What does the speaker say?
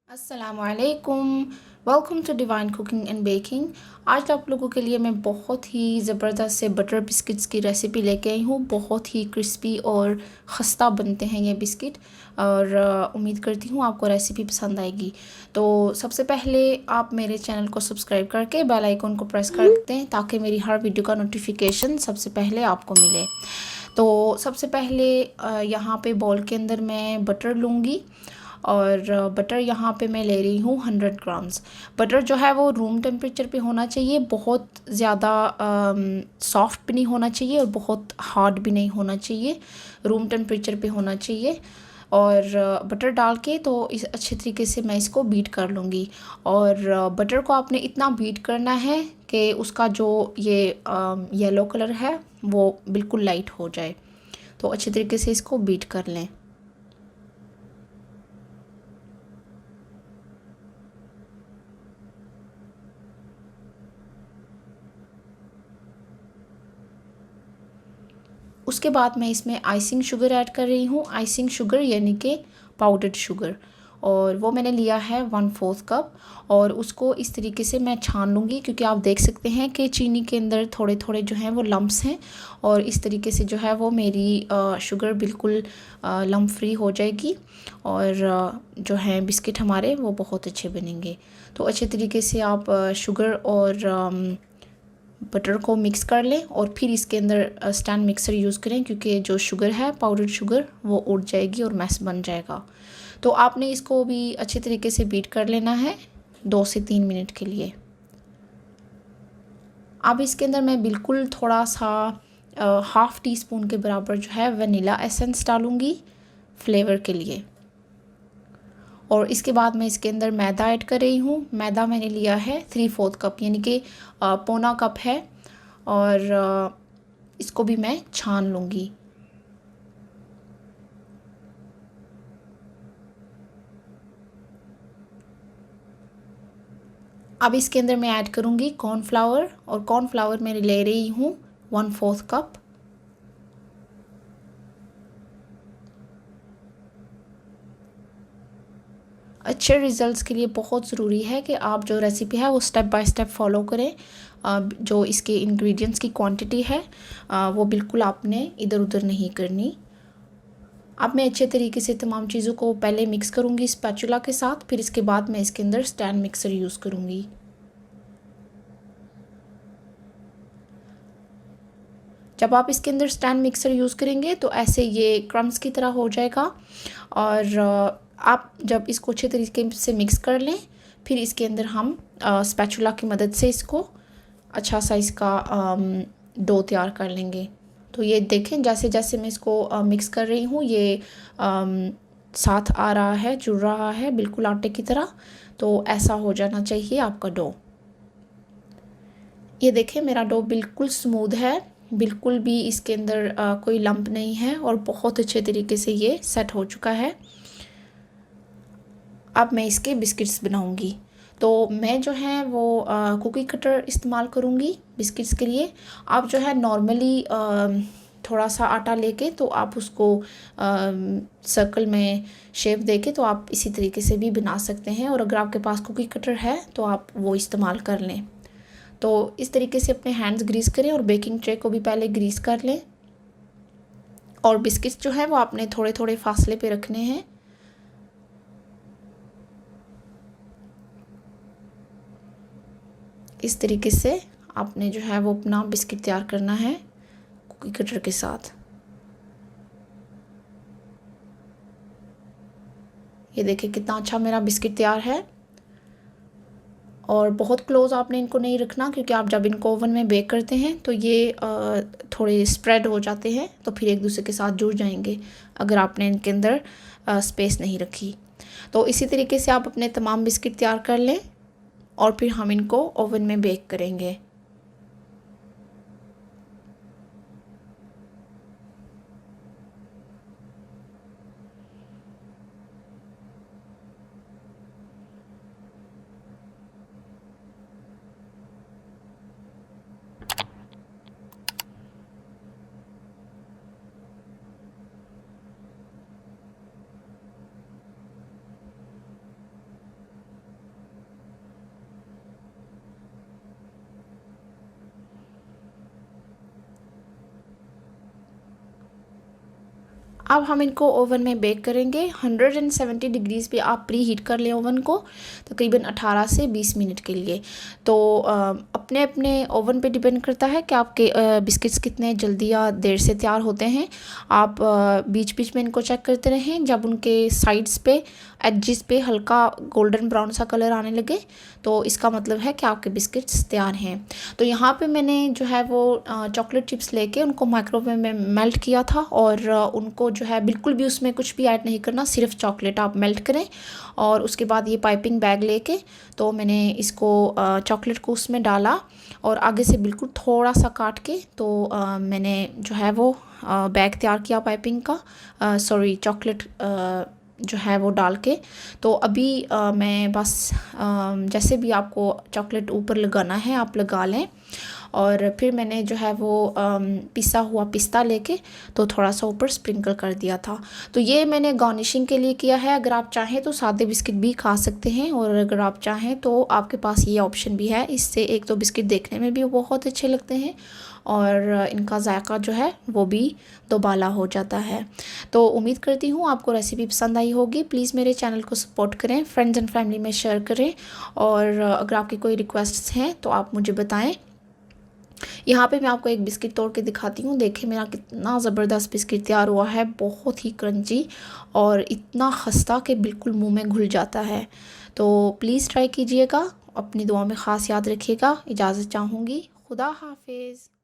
असलकुम। Welcome to divine cooking and baking. आज आप लोगों के लिए मैं बहुत ही ज़बरदस्त से बटर बिस्किट्स की रेसिपी लेके आई हूँ। बहुत ही क्रिस्पी और ख़स्ता बनते हैं ये बिस्किट और उम्मीद करती हूँ आपको रेसिपी पसंद आएगी। तो सबसे पहले आप मेरे चैनल को सब्सक्राइब करके बेल आइकन को प्रेस कर दें ताकि मेरी हर वीडियो का नोटिफिकेशन सबसे पहले आपको मिले। तो सबसे पहले यहाँ पे बाउल के अंदर मैं बटर लूँगी और बटर यहाँ पे मैं ले रही हूँ 100 ग्राम्स। बटर जो है वो रूम टेम्परेचर पे होना चाहिए, बहुत ज़्यादा सॉफ्ट भी नहीं होना चाहिए और बहुत हार्ड भी नहीं होना चाहिए, रूम टेम्परेचर पे होना चाहिए। और बटर डाल के तो इस अच्छे तरीके से मैं इसको बीट कर लूँगी। और बटर को आपने इतना बीट करना है कि उसका जो ये येलो कलर है वो बिल्कुल लाइट हो जाए। तो अच्छे तरीके से इसको बीट कर लें। उसके बाद मैं इसमें आइसिंग शुगर ऐड कर रही हूँ। आइसिंग शुगर यानी कि पाउडर्ड शुगर, और वो मैंने लिया है 1/4 कप। और उसको इस तरीके से मैं छान लूँगी क्योंकि आप देख सकते हैं कि चीनी के अंदर थोड़े थोड़े जो हैं वो लम्प्स हैं। और इस तरीके से जो है वो मेरी शुगर बिल्कुल लम्प फ्री हो जाएगी और जो है बिस्किट हमारे वो बहुत अच्छे बनेंगे। तो अच्छे तरीके से आप शुगर और बटर को मिक्स कर लें और फिर इसके अंदर स्टैंड मिक्सर यूज़ करें क्योंकि जो शुगर है पाउडर शुगर वो उड़ जाएगी और मैस बन जाएगा। तो आपने इसको भी अच्छे तरीके से बीट कर लेना है 2 से 3 मिनट के लिए। अब इसके अंदर मैं बिल्कुल थोड़ा सा हाफ़ टी स्पून के बराबर जो है वनीला एसेंस डालूँगी फ्लेवर के लिए। और इसके बाद मैं इसके अंदर मैदा ऐड कर रही हूँ। मैदा मैंने लिया है 3/4 कप यानी कि पौना कप है। और इसको भी मैं छान लूँगी। अब इसके अंदर मैं ऐड करूँगी कॉर्नफ्लावर, और कॉर्नफ्लावर मैं ले रही हूँ 1/4 कप। अच्छे रिज़ल्ट्स के लिए बहुत ज़रूरी है कि आप जो रेसिपी है वो स्टेप बाय स्टेप फॉलो करें। जो इसके इंग्रेडिएंट्स की क्वांटिटी है वो बिल्कुल आपने इधर उधर नहीं करनी। अब मैं अच्छे तरीके से तमाम चीज़ों को पहले मिक्स करूँगी स्पैचुला के साथ, फिर इसके बाद मैं इसके अंदर स्टैंड मिक्सर यूज़ करूँगी। जब आप इसके अंदर स्टैंड मिक्सर यूज़ करेंगे तो ऐसे ये क्रम्स की तरह हो जाएगा। और आप जब इसको अच्छे तरीके से मिक्स कर लें फिर इसके अंदर हम स्पैचुला की मदद से इसको अच्छा सा इसका डो तैयार कर लेंगे। तो ये देखें जैसे जैसे मैं इसको मिक्स कर रही हूँ ये साथ आ रहा है, जुड़ रहा है बिल्कुल आटे की तरह। तो ऐसा हो जाना चाहिए आपका डो। ये देखें मेरा डो बिल्कुल स्मूथ है, बिल्कुल भी इसके अंदर कोई लंप नहीं है और बहुत अच्छे तरीके से ये सेट हो चुका है। अब मैं इसके बिस्किट्स बनाऊंगी। तो मैं जो है वो कुकी कटर इस्तेमाल करूंगी बिस्किट्स के लिए। आप जो है नॉर्मली थोड़ा सा आटा लेके तो आप उसको सर्कल में शेप देके तो आप इसी तरीके से भी बना सकते हैं, और अगर आपके पास कुकी कटर है तो आप वो इस्तेमाल कर लें। तो इस तरीके से अपने हैंड्स ग्रीस करें और बेकिंग ट्रे को भी पहले ग्रीस कर लें। और बिस्किट्स जो है वो आपने थोड़े थोड़े फासले पे रखने हैं। इस तरीके से आपने जो है वो अपना बिस्किट तैयार करना है कुकी कटर के साथ। ये देखिए कितना अच्छा मेरा बिस्किट तैयार है। और बहुत क्लोज आपने इनको नहीं रखना क्योंकि आप जब इनको ओवन में बेक करते हैं तो ये थोड़े स्प्रेड हो जाते हैं तो फिर एक दूसरे के साथ जुड़ जाएंगे अगर आपने इनके अंदर स्पेस नहीं रखी। तो इसी तरीके से आप अपने तमाम बिस्किट तैयार कर लें और फिर हम इनको ओवन में बेक करेंगे। अब हम इनको ओवन में बेक करेंगे। 170 डिग्रीज़ पे आप प्री हीट कर लें ओवन को, तकरीबन 18 से 20 मिनट के लिए। तो अपने अपने ओवन पे डिपेंड करता है कि आपके बिस्किट्स कितने जल्दी या देर से तैयार होते हैं। आप बीच बीच में इनको चेक करते रहें। जब उनके साइड्स पे, एडजेस पे हल्का गोल्डन ब्राउन सा कलर आने लगे तो इसका मतलब है कि आपके बिस्किट्स तैयार हैं। तो यहाँ पे मैंने जो है वो चॉकलेट चिप्स लेके उनको माइक्रोवेव में मेल्ट किया था, और उनको जो है बिल्कुल भी उसमें कुछ भी ऐड नहीं करना, सिर्फ चॉकलेट आप मेल्ट करें। और उसके बाद ये पाइपिंग बैग लेके तो मैंने इसको चॉकलेट को उसमें डाला, और आगे से बिल्कुल थोड़ा सा काट के तो मैंने जो है वो बैग तैयार किया पाइपिंग का, सॉरी चॉकलेट जो है वो डाल के। तो अभी मैं बस जैसे भी आपको चॉकलेट ऊपर लगाना है आप लगा लें। और फिर मैंने जो है वो पिसा हुआ पिस्ता लेके तो थोड़ा सा ऊपर स्प्रिंकल कर दिया था। तो ये मैंने गार्निशिंग के लिए किया है। अगर आप चाहें तो सादे बिस्किट भी खा सकते हैं, और अगर आप चाहें तो आपके पास ये ऑप्शन भी है। इससे एक तो बिस्किट देखने में भी बहुत अच्छे लगते हैं, और इनका जायका जो है वो भी दोबाला हो जाता है। तो उम्मीद करती हूँ आपको रेसिपी पसंद आई होगी। प्लीज़ मेरे चैनल को सपोर्ट करें, फ्रेंड्स एंड फैमिली में शेयर करें, और अगर आपकी कोई रिक्वेस्ट्स हैं तो आप मुझे बताएं। यहाँ पे मैं आपको एक बिस्किट तोड़ के दिखाती हूँ। देखिए मेरा कितना ज़बरदस्त बिस्किट तैयार हुआ है, बहुत ही क्रंची और इतना खस्ता कि बिल्कुल मुंह में घुल जाता है। तो प्लीज़ ट्राई कीजिएगा, अपनी दुआ में ख़ास याद रखिएगा। इजाज़त चाहूँगी, खुदा हाफिज़।